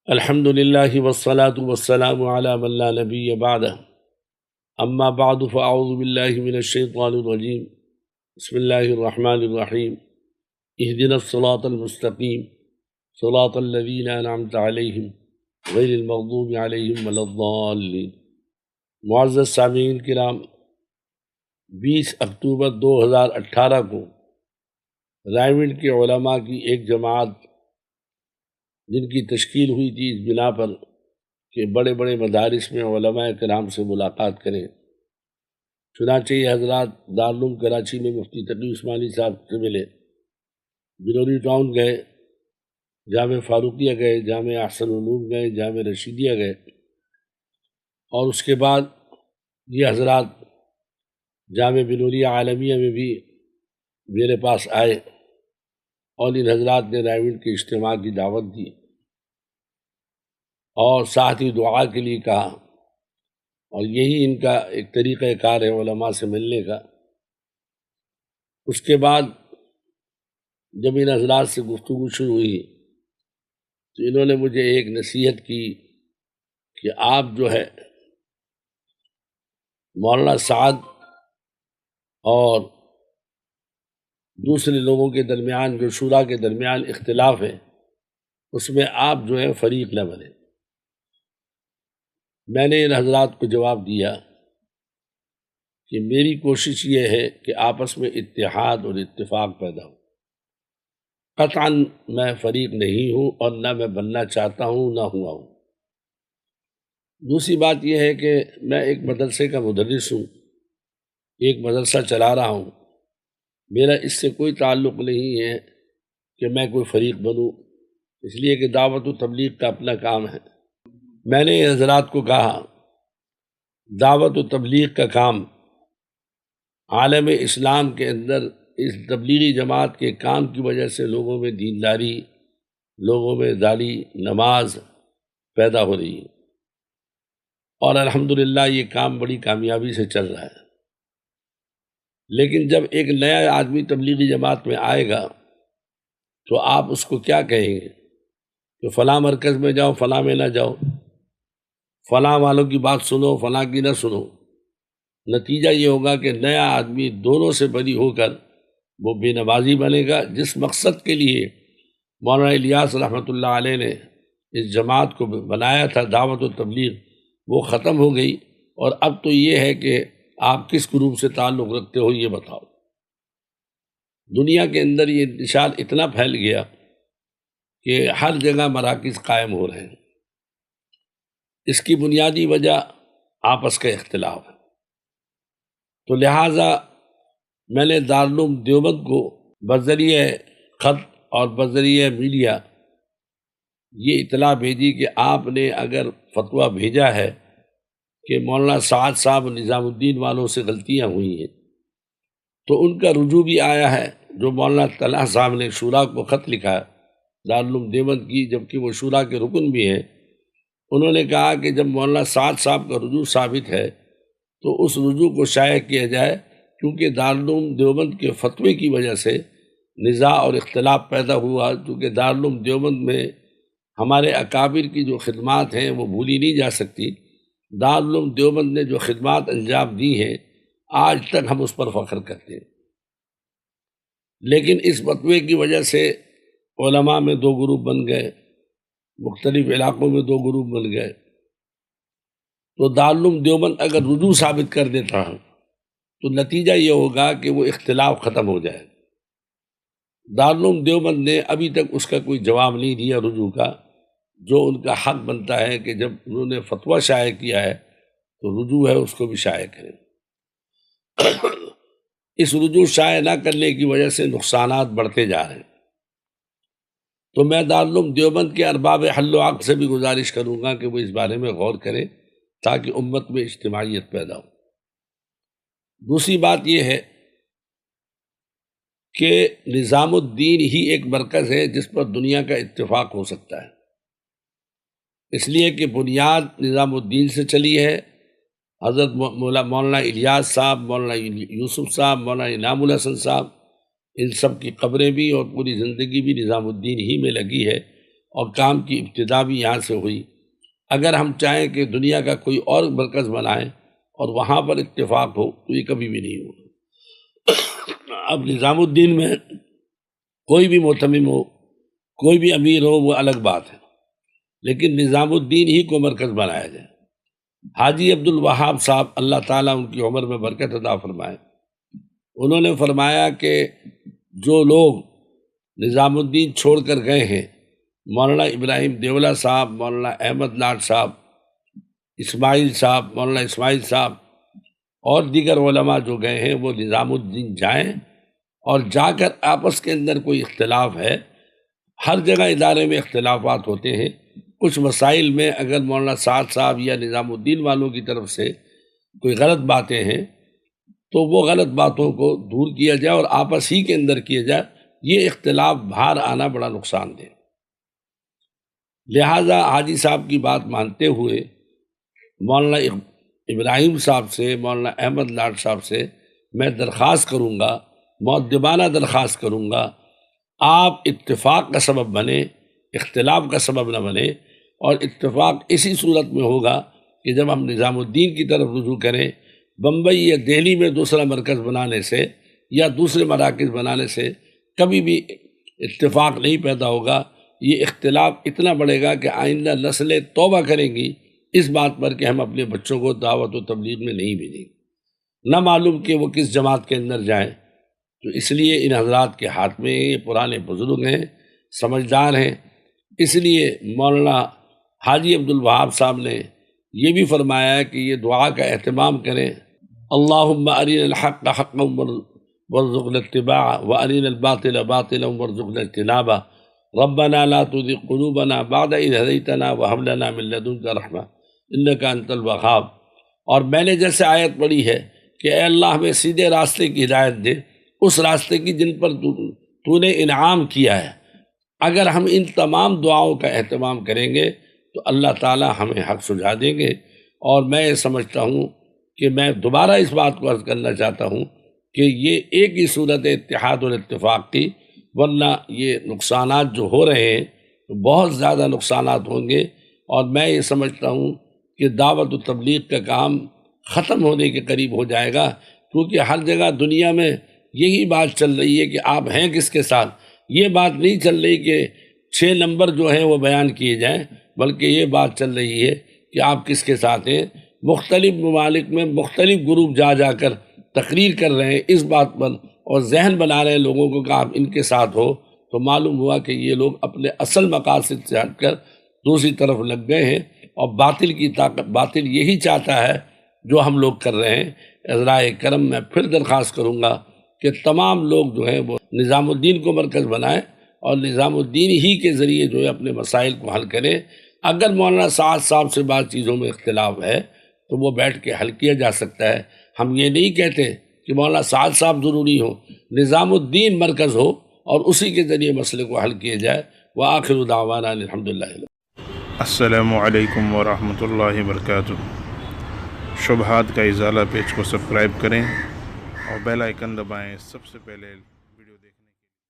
الحمد للہ والصلاة والسلام علی من لا نبی بعدہ اما بعد فاعوذ باللہ من الشیطان الرجیم بسم اللہ الرحمن الرحیم اہدنا الصراط المستقیم صراط الذین انعمت علیہم غیر المغضوب علیہم ولا الضالین۔ معزز سامعین کرام، 20 اکتوبر 2018 کو رائے کے علماء کی ایک جماعت جن کی تشکیل ہوئی تھی اس بنا پر کہ بڑے بڑے مدارس میں علماء کرام سے ملاقات کریں، چنانچہ یہ حضرات دارالعلوم کراچی میں مفتی تقی عثمانی صاحب سے ملے، بنوری ٹاؤن گئے، جامع فاروقیہ گئے، جامع احسن العلوم گئے، جامع رشیدیہ گئے، اور اس کے بعد یہ حضرات جامع بنوریہ عالمیہ میں بھی میرے پاس آئے اور ان حضرات نے رائے کے اجتماع کی دعوت دی اور ساتھ ہی دعا کے لیے کہا، اور یہی ان کا ایک طریقہ کار ہے علماء سے ملنے کا۔ اس کے بعد جب ان حضرات سے گفتگو شروع ہوئی تو انہوں نے مجھے ایک نصیحت کی کہ آپ جو ہے مولانا سعد اور دوسرے لوگوں کے درمیان جو شورا کے درمیان اختلاف ہے اس میں آپ جو ہے فریق نہ بنے۔ میں نے ان حضرات کو جواب دیا کہ میری کوشش یہ ہے کہ آپس میں اتحاد اور اتفاق پیدا ہو، قطعاً میں فریق نہیں ہوں اور نہ میں بننا چاہتا ہوں نہ ہوا ہوں۔ دوسری بات یہ ہے کہ میں ایک مدرسے کا مدرس ہوں، ایک مدرسہ چلا رہا ہوں، میرا اس سے کوئی تعلق نہیں ہے کہ میں کوئی فریق بنوں، اس لیے کہ دعوت و تبلیغ کا اپنا کام ہے۔ میں نے حضرات کو کہا دعوت و تبلیغ کا کام عالم اسلام کے اندر اس تبلیغی جماعت کے کام کی وجہ سے لوگوں میں دینداری، لوگوں میں داڑھی نماز پیدا ہو رہی ہے، اور الحمدللہ یہ کام بڑی کامیابی سے چل رہا ہے۔ لیکن جب ایک نیا آدمی تبلیغی جماعت میں آئے گا تو آپ اس کو کیا کہیں گے کہ فلاں مرکز میں جاؤ، فلاں میں نہ جاؤ، فلاں والوں کی بات سنو، فلاں کی نہ سنو۔ نتیجہ یہ ہوگا کہ نیا آدمی دونوں سے بری ہو کر وہ بے نمازی بنے گا۔ جس مقصد کے لیے مولانا الیاس رحمۃ اللہ علیہ نے اس جماعت کو بنایا تھا، دعوت و تبلیغ، وہ ختم ہو گئی، اور اب تو یہ ہے کہ آپ کس گروپ سے تعلق رکھتے ہو یہ بتاؤ۔ دنیا کے اندر یہ انتشار اتنا پھیل گیا کہ ہر جگہ مراکز قائم ہو رہے ہیں۔ اس کی بنیادی وجہ آپس کا اختلاف ہے۔ تو لہٰذا میں نے دارالعلوم دیوبند کو بذریعہ خط اور بذریعہ میڈیا یہ اطلاع بھیجی کہ آپ نے اگر فتویٰ بھیجا ہے کہ مولانا سعد صاحب نظام الدین والوں سے غلطیاں ہوئی ہیں، تو ان کا رجوع بھی آیا ہے۔ جو مولانا طلحہ صاحب نے شورا کو خط لکھا ہے دارالعلوم دیوبند کی، جبکہ وہ شورا کے رکن بھی ہیں، انہوں نے کہا کہ جب مولانا سعد صاحب کا رجوع ثابت ہے تو اس رجوع کو شائع کیا جائے، کیونکہ دارالعلوم دیوبند کے فتوے کی وجہ سے نزاع اور اختلاف پیدا ہوا، کیونکہ دارالعلوم دیوبند میں ہمارے اکابر کی جو خدمات ہیں وہ بھولی نہیں جا سکتی۔ دارالعلوم دیوبند نے جو خدمات انجام دی ہیں آج تک ہم اس پر فخر کرتے ہیں، لیکن اس فتوے کی وجہ سے علماء میں دو گروپ بن گئے، مختلف علاقوں میں دو گروپ بن گئے۔ تو دارالعلوم دیوبند اگر رجوع ثابت کر دیتا ہے تو نتیجہ یہ ہوگا کہ وہ اختلاف ختم ہو جائے۔ دارالعلوم دیوبند نے ابھی تک اس کا کوئی جواب نہیں دیا رجوع کا، جو ان کا حق بنتا ہے کہ جب انہوں نے فتویٰ شائع کیا ہے تو رجوع ہے اس کو بھی شائع کریں۔ اس رجوع شائع نہ کرنے کی وجہ سے نقصانات بڑھتے جا رہے ہیں۔ تو میں دارالعلوم دیوبند کے ارباب حل و عقد سے بھی گزارش کروں گا کہ وہ اس بارے میں غور کریں تاکہ امت میں اجتماعیت پیدا ہو۔ دوسری بات یہ ہے کہ نظام الدین ہی ایک مرکز ہے جس پر دنیا کا اتفاق ہو سکتا ہے، اس لیے کہ بنیاد نظام الدین سے چلی ہے۔ حضرت مولانا الیاس صاحب، مولانا یوسف صاحب، مولانا انعام الحسن صاحب، ان سب کی قبریں بھی اور پوری زندگی بھی نظام الدین ہی میں لگی ہے، اور کام کی ابتدا بھی یہاں سے ہوئی۔ اگر ہم چاہیں کہ دنیا کا کوئی اور مرکز بنائیں اور وہاں پر اتفاق ہو تو یہ کبھی بھی نہیں ہوگا۔ اب نظام الدین میں کوئی بھی مہتمم ہو، کوئی بھی امیر ہو، وہ الگ بات ہے، لیکن نظام الدین ہی کو مرکز بنایا جائے۔ حاجی عبد الوہاب صاحب، اللہ تعالیٰ ان کی عمر میں برکت عطا فرمائے، انہوں نے فرمایا کہ جو لوگ نظام الدین چھوڑ کر گئے ہیں، مولانا ابراہیم دیولہ صاحب، مولانا احمد لاٹ صاحب، اسماعیل صاحب، مولانا اسماعیل صاحب اور دیگر علماء جو گئے ہیں، وہ نظام الدین جائیں اور جا کر آپس کے اندر کوئی اختلاف ہے، ہر جگہ ادارے میں اختلافات ہوتے ہیں، کچھ مسائل میں اگر مولانا سعد صاحب یا نظام الدین والوں کی طرف سے کوئی غلط باتیں ہیں تو وہ غلط باتوں کو دور کیا جائے اور آپس ہی کے اندر کیا جائے۔ یہ اختلاف باہر آنا بڑا نقصان دہ، لہٰذا حاجی صاحب کی بات مانتے ہوئے مولانا ابراہیم صاحب سے، مولانا احمد لاٹ صاحب سے میں درخواست کروں گا، مؤدبانہ درخواست کروں گا، آپ اتفاق کا سبب بنے، اختلاف کا سبب نہ بنے، اور اتفاق اسی صورت میں ہوگا کہ جب ہم نظام الدین کی طرف رجوع کریں۔ بمبئی یا دہلی میں دوسرا مرکز بنانے سے یا دوسرے مراکز بنانے سے کبھی بھی اتفاق نہیں پیدا ہوگا۔ یہ اختلاف اتنا بڑھے گا کہ آئندہ نسلیں توبہ کریں گی اس بات پر کہ ہم اپنے بچوں کو دعوت و تبلیغ میں نہیں بھیجیں گے، نہ معلوم کہ وہ کس جماعت کے اندر جائیں۔ تو اس لیے ان حضرات کے ہاتھ میں، یہ پرانے بزرگ ہیں، سمجھدار ہیں، اس لیے مولانا حاجی عبد الوہاب صاحب نے یہ بھی فرمایا ہے کہ یہ دعا کا اہتمام کریں، اللہم ارنا الحق حقا وارزقنا اتباعہ وارنا الباطل باطلا وارزقنا اجتنابہ، ربنا لا تزغ قلوبنا بعد اذ ہدیتنا وہب لنا من لدنک رحمہ انک انت الوہاب۔ اور میں نے جیسے آیت پڑھی ہے کہ اے اللہ ہمیں سیدھے راستے کی ہدایت دے، اس راستے کی جن پر تو نے انعام کیا ہے۔ اگر ہم ان تمام دعاؤں کا اہتمام کریں گے تو اللہ تعالیٰ ہمیں حق سجھا دیں گے۔ اور میں یہ سمجھتا ہوں کہ میں دوبارہ اس بات کو عرض کرنا چاہتا ہوں کہ یہ ایک ہی صورت اتحاد اور اتفاق کی، ورنہ یہ نقصانات جو ہو رہے ہیں تو بہت زیادہ نقصانات ہوں گے۔ اور میں یہ سمجھتا ہوں کہ دعوت و تبلیغ کا کام ختم ہونے کے قریب ہو جائے گا، کیونکہ ہر جگہ دنیا میں یہی بات چل رہی ہے کہ آپ ہیں کس کے ساتھ۔ یہ بات نہیں چل رہی کہ 6 نمبر جو ہیں وہ بیان کیے جائیں، بلکہ یہ بات چل رہی ہے کہ آپ کس کے ساتھ ہیں۔ مختلف ممالک میں مختلف گروپ جا جا کر تقریر کر رہے ہیں اس بات پر، اور ذہن بنا رہے ہیں لوگوں کو کہ آپ ان کے ساتھ ہو، تو معلوم ہوا کہ یہ لوگ اپنے اصل مقاصد سے ہٹ کر دوسری طرف لگ گئے ہیں، اور باطل کی طاقت، باطل یہی چاہتا ہے جو ہم لوگ کر رہے ہیں۔ عذرائے کرم میں پھر درخواست کروں گا کہ تمام لوگ جو ہیں وہ نظام الدین کو مرکز بنائیں اور نظام الدین ہی کے ذریعے جو ہے اپنے مسائل کو حل کریں۔ اگر مولانا سعد صاحب سے بعض چیزوں میں اختلاف ہے تو وہ بیٹھ کے حل کیا جا سکتا ہے۔ ہم یہ نہیں کہتے کہ مولانا سعد صاحب ضروری ہو، نظام الدین مرکز ہو اور اسی کے ذریعے مسئلے کو حل کیا جائے۔ وآخر دعوانا الحمدللہ۔ السلام علیکم ورحمۃ اللہ وبرکاتہ۔ شبہات کا ازالہ پیج کو سبسکرائب کریں اور بیل آئیکن دبائیں، سب سے پہلے